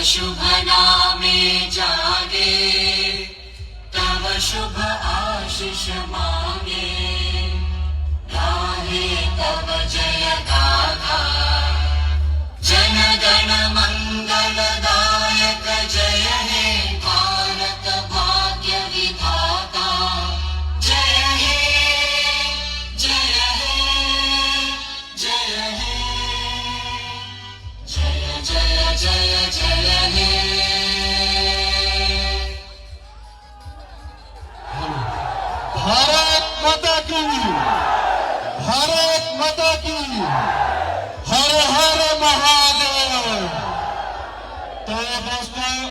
शुभ नामे जागे, तव शुभ आशीष मांगे, गाहे तव जय गाथा। जन गण मंगलदायक जय हे भारत भाग्य विधाता। जय हे जय हे जय हे जय जय जय जय हे। भारत माता की, भारत माता की, हर हर महादेव। तो दोस्तों